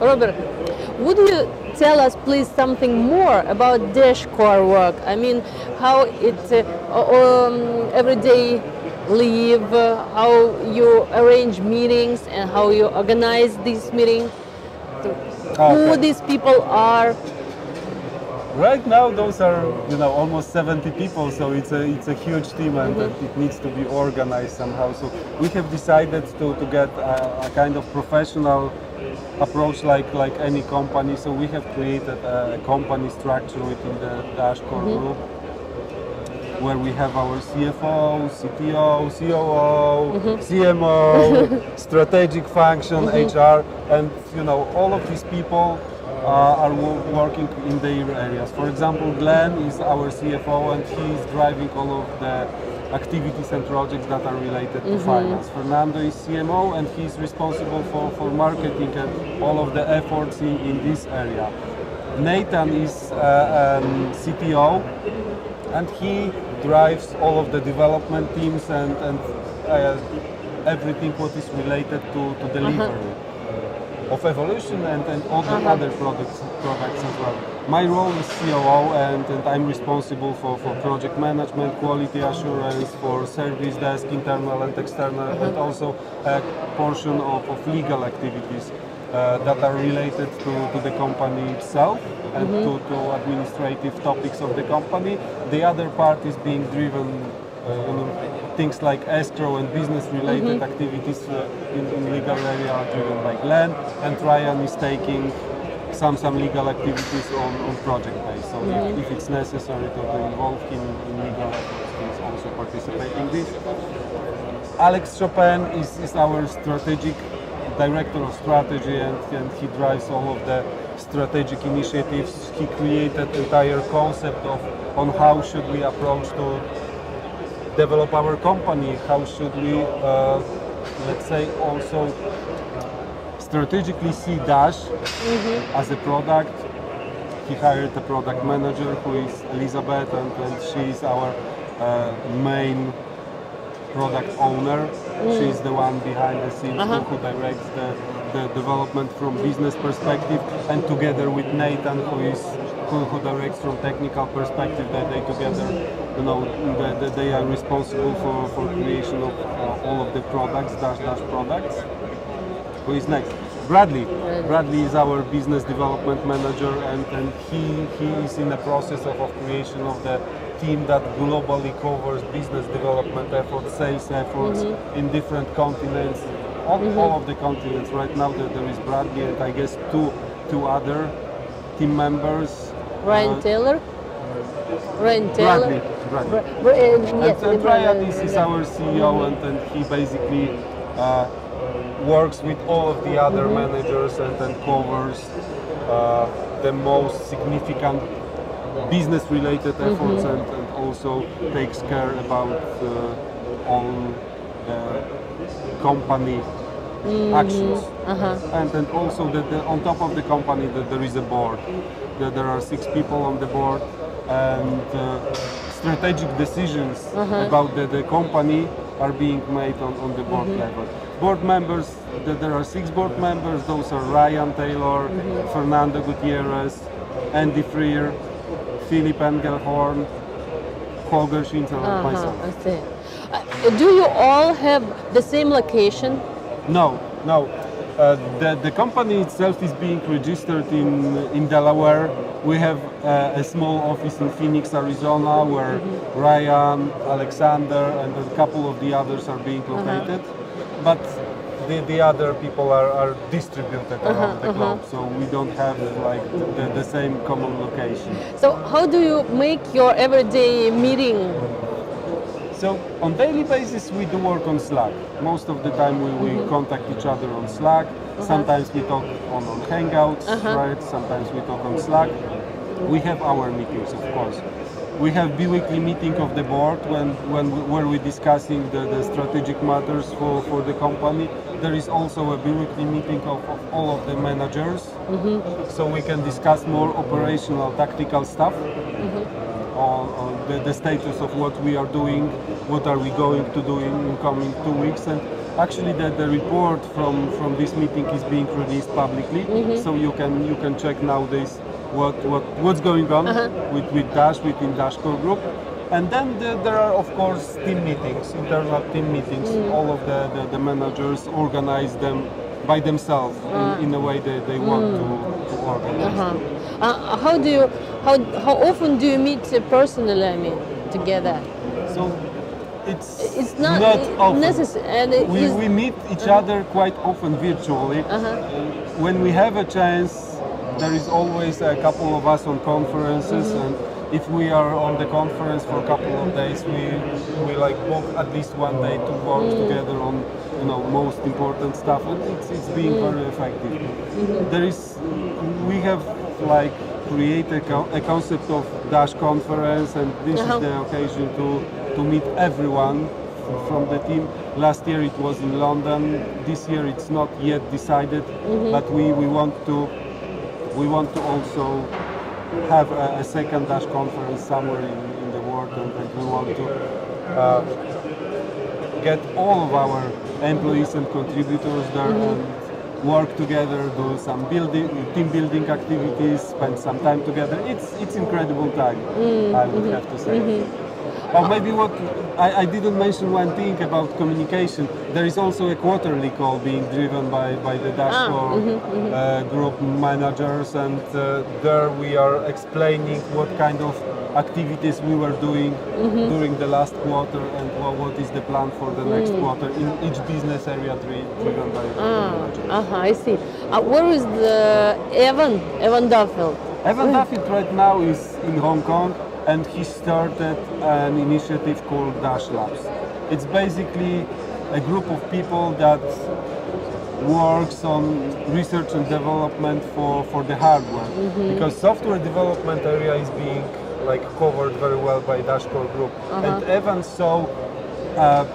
Robert, would you tell us please something more about Dash core work? I mean, how it everyday live, how you arrange meetings and how you organize these meetings, who Okay. these people are. Right now, those are almost 70 people, so it's a huge team, and it needs to be organized somehow. So we have decided to get a kind of professional approach like any company. So we have created a company structure within the Dashcore group, where we have our CFO, CTO, COO, CMO, strategic function, HR, and all of these people are working in their areas. For example, Glenn is our CFO, and he is driving all of the activities and projects that are related to finance. Fernando is CMO, and he's responsible for marketing and all of the efforts in this area. Nathan is CTO, and he drives all of the development teams and everything what is related to delivery of Evolution and all the other products as well. My role is COO, and I'm responsible for project management, quality assurance, for service desk, internal and external, and also a portion of legal activities that are related to the company itself and to administrative topics of the company. The other part is being driven things like escrow and business related activities in legal area are driven by Glenn, and Ryan is taking some legal activities on project base. So if it's necessary to involve him in legal efforts, he's also participating in this. Alex Chopin is our strategic director of strategy, and he drives all of the strategic initiatives. He created entire concept on how should we approach to develop our company, how should we, let's say, also strategically see Dash as a product. He hired a product manager who is Elizabeth, and she is our main product owner. She's the one behind the scenes who directs the development from business perspective, and together with Nathan, who directs from technical perspective, that they together, they are responsible for creation of all of the products, Dash products. Who is next? Bradley. Bradley is our business development manager, and he is in the process of creation of the team that globally covers business development efforts, sales efforts in different continents, all of the continents. Right now there is Bradley and I guess two other team members. Ryan Taylor? Ryan Taylor? Bradley. Yes, And Ryan is our CEO, and he basically works with all of the other managers and covers the most significant business-related efforts and also takes care about all the company actions. And also on top of the company there is a board. There are 6 people on the board, and strategic decisions about the company are being made on the board level. Board members, there are 6 board members. Those are Ryan Taylor, Fernando Gutierrez, Andy Freer, Philip Engelhorn, Holger Schinzel, and myself. I see. Do you all have the same location? No. The company itself is being registered in Delaware. We have a small office in Phoenix, Arizona, where Ryan, Alexander, and a couple of the others are being located. But the other people are distributed around the globe, so we don't have like the same common location. So how do you make your everyday meeting? So on daily basis we do work on Slack. Most of the time we contact each other on Slack. Sometimes we talk on Hangouts, right? Sometimes we talk on Slack. We have our meetings, of course. We have bi-weekly meeting of the board where we're discussing the strategic matters for the company. There is also a bi-weekly meeting of all of the managers, so we can discuss more operational, tactical stuff. On the status of what we are doing, what are we going to do in coming 2 weeks, and Actually, the report from this meeting is being released publicly, so you can check nowadays what's going on with Dash within Dash core group. And then there are of course team meetings, internal team meetings. All of the managers organize them by themselves in a way they want to organize. How do you how often do you meet personally? I mean, together. So it's It's not, often. necessary, and it is, We meet each other quite often virtually. When we have a chance, there is always a couple of us on conferences, and if we are on the conference for a couple of days, we like book at least one day to work together on most important stuff, and it's being very effective. There is we have like created a concept of Dash conference, and this is the occasion to meet everyone from the team. Last year it was in London. This year it's not yet decided, but we want to also have a second Dash conference somewhere in the world, and we want to get all of our employees and contributors there and work together, do some team building activities, spend some time together. It's incredible time, I would have to say. Or maybe what I didn't mention one thing about communication. There is also a quarterly call being driven by the Dashboard group managers, and there we are explaining what kind of activities we were doing during the last quarter, and what is the plan for the next quarter in each business area driven by the managers. I see. Where is the Evan Duffield? Evan Duffield right now is in Hong Kong, and he started an initiative called Dash Labs. It's basically a group of people that works on research and development for the hardware, because software development area is being like covered very well by Dash core group, and Evan saw a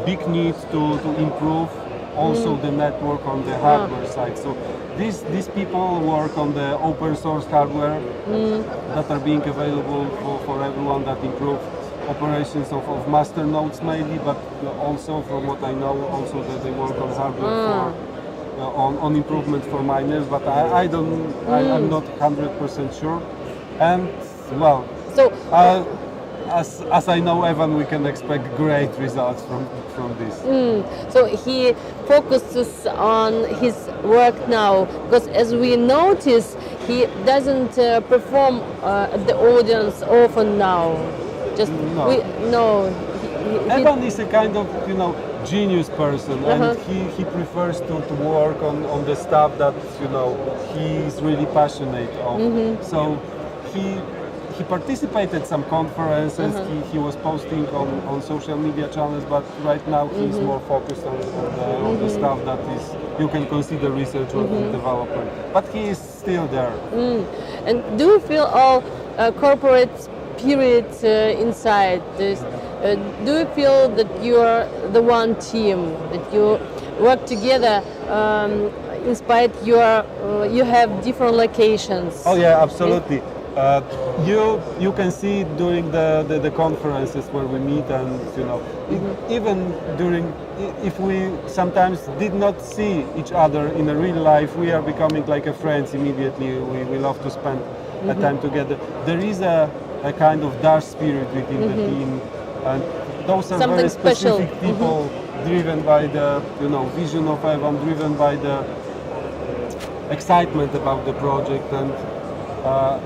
big need to improve also the network on the hardware side. So these people work on the open source hardware that are being available for everyone, that improve operations of master nodes mainly, but also from what I know also that they work on hardware on improvement for miners, but I'm not 100% sure. And well, So as I know Evan, we can expect great results from this. So he focuses on his work now, because as we notice, he doesn't perform at the audience often now. Just No. Evan is a kind of genius person, and he prefers to work on the stuff that he is really passionate of. So he participated some conferences. He was posting on social media channels, but right now he's more focused on the stuff that is you can consider research or development. But he is still there. And do you feel all corporate spirit inside this? Do you feel that you are the one team, that you work together? In spite you have different locations. Oh yeah, absolutely. You can see during the conferences where we meet, and even during, if we sometimes did not see each other in a real life, we are becoming like a friends immediately. We love to spend a time together. There is a kind of Dash spirit within the team, and those are Something very special. specific people driven by the vision of Evan, driven by the excitement about the project, and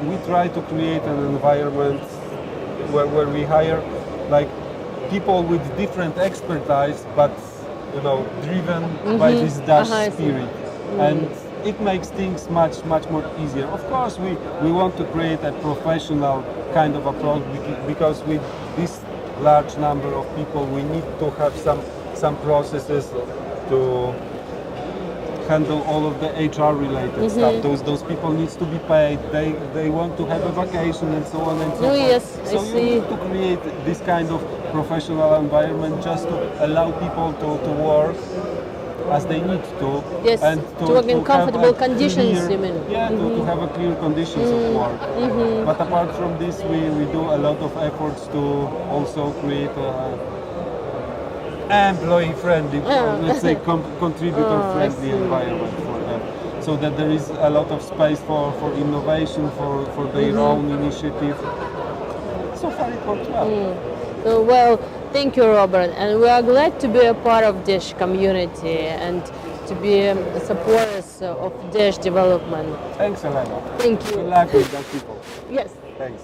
we try to create an environment where we hire like people with different expertise, but driven by this Dash spirit, and it makes things much more easier. Of course, we want to create a professional kind of approach, because with this large number of people, we need to have some processes to handle all of the HR related stuff. Those people needs to be paid. They want to have a vacation and so on and so forth. Yes, So I you see. need to create this kind of professional environment just to allow people to work as they need to. Yes, and to work in have comfortable a conditions, clear- you mean? Yeah, to have a clear conditions of work. But apart from this, we do a lot of efforts to also create employee-friendly, let's say I contributor-friendly see. environment for them, so that there is a lot of space for innovation, for their own initiative. So far it works well. So, well, thank you, Robert, and we are glad to be a part of Dash community and to be supporters of Dash development. Thanks, Elena. Thank Good you. luck with that people. Yes. Thanks.